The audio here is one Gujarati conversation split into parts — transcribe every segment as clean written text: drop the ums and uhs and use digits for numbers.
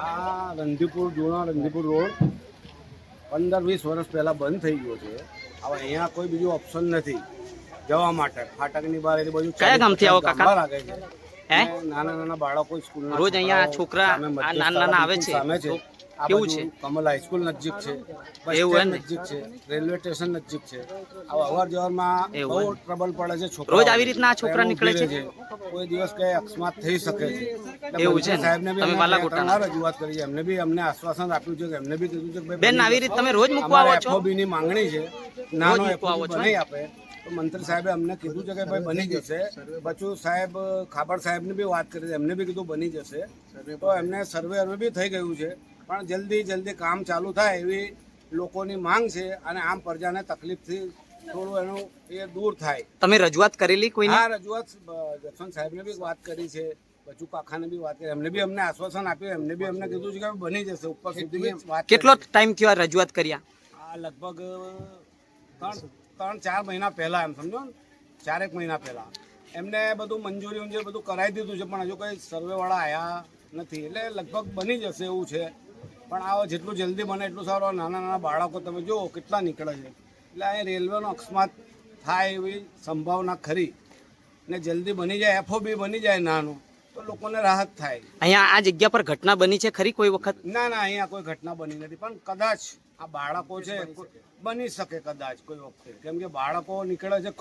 આ રંધીપુર જૂનો રંધીપુર રોડ 15-20 વર્ષ પહેલા બંધ થઈ ગયો છે. હવે અહીંયા કોઈ બીજું ઓપ્શન નથી જવા માટે. ફાટકની બહાર એ બધું કયા ગામથી આવો કાકા? લાગે છે. નાના નાના બાળકો સ્કૂલના રોજ અહીંયા છોકરા નાના આવે છે. સામે છે. કેવું છે? કમલ હાઈસ્કૂલ નજીક છે, બસ એવું સ્ટેન્ડ નજીક છે, રેલવે સ્ટેશન નજીક છે. અવર જવરમાં બહુ ટ્રબલ પડે છે. છોકરા રોજ આવી રીતના આ છોકરા નીકળે છે. કોઈ દિવસ કઈ અકસ્માત થઈ શકે છે. એવું છે ને? સાહેબને બી તમે બાલાકોટના રજૂઆત કરી છે. એમને બી અમને આશ્વાસન આપ્યું છે કે એમને બી કીધું છે કે બેન આવી રીતે તમે રોજ મૂકવા આવો છો? FOB ની માંગણી છે, નાનો મૂકવા આવો FOB છો? નહીં આપે તો મંત્રી સાહેબે અમને કીધું છે કે ભાઈ બની જશે. બચુ સાહેબ ખાબર સાહેબને બી વાત કરી છે, એમને બી કીધું બની જશે. તો એમને સર્વે બી થઈ ગયું છે, પણ જલ્દી કામ ચાલુ થાય એવી લોકોની માંગ છે અને આમ પ્રજાને તકલીફથી થોડું એનું એ દૂર થાય. તમે રજૂઆત કરેલી કોઈ? હા, રજૂઆત જસવંત સાહેબને બી વાત કરી છે, બચુ કાકાને બી વાત કરી, એમને બી અમને આશ્વાસન આપ્યું, એમને બી અમને કીધું છે કે બની જશે. ઉપર સુધી વાત. કેટલો ટાઈમ થયો આ રજૂઆત કર્યા? આ લગભગ 3-4 મહિના પહેલા, એમ સમજો ને, 4 મહિના પહેલા એમને બધું મંજૂરી બધું કરાવી દીધું છે, પણ હજુ કઈ સર્વે વાળા આવ્યા નથી. એટલે લગભગ બની જશે એવું છે. પણ આ જેટલું જલ્દી બને એટલું સારું. નાના નાના બાળકો તમે જુઓ કેટલા નીકળે છે. એટલે અહીં રેલવેનો અકસ્માત થાય એવી સંભાવના ખરી ને જલ્દી બની જાય, FOB બની જાય નાનું, તો લોકોને રાહત થાય. અહીંયા આ જગ્યા પર ઘટના બની છે ખરી કોઈ વખત? ના, અહીંયા કોઈ ઘટના બની નથી, પણ કદાચ આ બાળકો છે બની શકે કદાચ કોઈ વખતે. કેમ કે બાળકો નીકળે છે,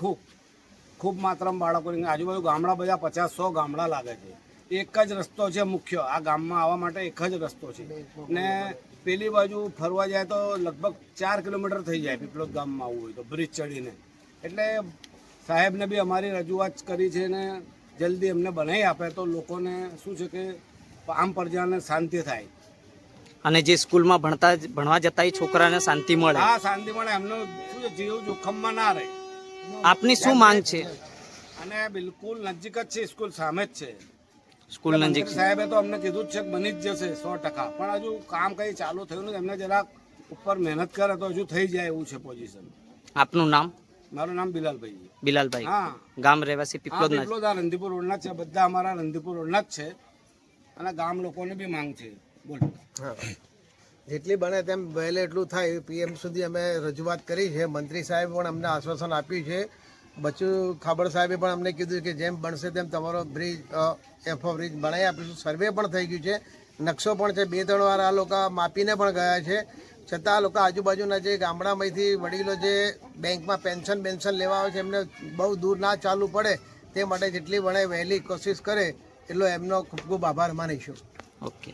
ખૂબ માત્રામાં બાળકો નીકળે. આજુબાજુ ગામડા બધા 50-100 ગામડા લાગે છે. એક જ રસ્તો છે મુખ્ય, આ ગામમાં આવવા માટે એક જ રસ્તો છે. ને પેલી બાજુ ફરવા જાય તો લગભગ 4 કિલોમીટર થઈ જાય પીપલોદ ગામમાં આવવું હોય તો બ્રિજ ચડીને. એટલે સાહેબને બી અમારી રજૂઆત કરી છે ને જલ્દી એમને બનાવી આપે તો લોકોને શું છે કે આમ પ્રજાને શાંતિ થાય અને જે સ્કૂલમાં ભણવા જતા એ છોકરાને શાંતિ મળે. હા, શાંતિ મળે. એમનો શું છે, જીવ જોખમમાં ના રહે. આપની શું માંગ છે? અને બિલકુલ નજીક જ છે, સ્કૂલ સામે જ છે. સ્કૂલ નજીક સાહેબે તો અમને કીધું જ છે કે બની જ જશે 100%. પણ હજુ કામ કઈ ચાલુ થયું નથી. એમને જરાક ઉપર મહેનત કરે તો હજુ થઈ જાય એવું છે પોઝિશન. આપનું નામ? મારું નામ બિલાલભાઈ. બિલાલભાઈ. હા, ગામ રહેવાસી પીપલોદ. રંધીપુર રોડના છે, બધા અમારા રંધીપુર રોડના જ છે અને ગામ લોકોની બી માંગ છે. બોલ. હા, જેટલી બને તેમ વહેલે એટલું થાય PM સુધી અમે રજૂઆત કરી છે. મંત્રી સાહેબ પણ અમને આશ્વાસન આપ્યું છે. બચુ ખાબર સાહેબે પણ અમને કીધું કે જેમ બનશે તેમ તમારો બ્રિજ FO બ્રિજ બનાવી આપીશું. સર્વે પણ થઈ ગયું છે, નકશો પણ છે. 2-3 વાર આ લોકો માપીને પણ ગયા છે. છતાં આ લોકો આજુબાજુના જે ગામડામાંથી વડીલો જે બેંકમાં પેન્શન લેવા આવે છે એમને બહુ દૂર ના ચાલવું પડે તે માટે જેટલી બને વહેલી કોશિશ કરે એટલો એમનો ખૂબ ખૂબ આભાર માનીશું. ઓકે.